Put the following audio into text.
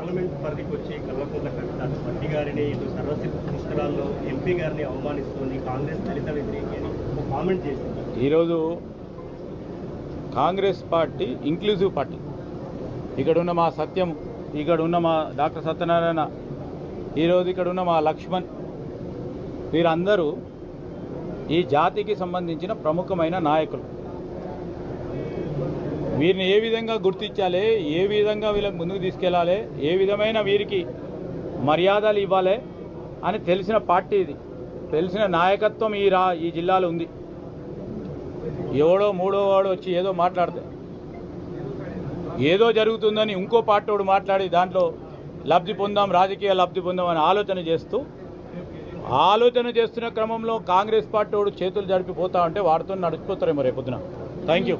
Parliament పరిధికి వచ్చి కల్వకుంట్ల కవిత మట్టి గారిని ఇటు సర్వశిల్ప పుష్కరాల్లో ఎంపీ గారిని అవమానిస్తుంది కాంగ్రెస్ దళిత వ్యతిరేకి అని ఒక కామెంట్ చేసింది. ఈరోజు కాంగ్రెస్ పార్టీ ఇంక్లూజివ్ పార్టీ. ఇక్కడ ఉన్న మా సత్యం, ఇక్కడ ఉన్న మా డాక్టర్ సత్యనారాయణ, ఈరోజు ఇక్కడ ఉన్న మా లక్ష్మణ్, వీరందరూ ఈ జాతికి సంబంధించిన ప్రముఖమైన నాయకులు. వీరిని ఏ విధంగా గుర్తించాలి, ఏ విధంగా వీళ్ళకి ముందుకు తీసుకెళ్ళాలి, ఏ విధమైన వీరికి మర్యాదలు ఇవ్వాలి అని తెలిసిన పార్టీ ఇది. తెలిసిన నాయకత్వం ఈ జిల్లాలో ఉంది. ఎవడో మూడో వాడు వచ్చి ఏదో మాట్లాడితే ఏదో జరుగుతుందని ఇంకో పార్టీ వాడు మాట్లాడి దాంట్లో లబ్ధి పొందాం, రాజకీయ లబ్ధి పొందాం అని ఆలోచన చేస్తున్న క్రమంలో కాంగ్రెస్ పార్టీ వాడు చేతులు జరిపిపోతా ఉంటే వాడితో నడిచిపోతారేమో రేపొద్దున. Thank you.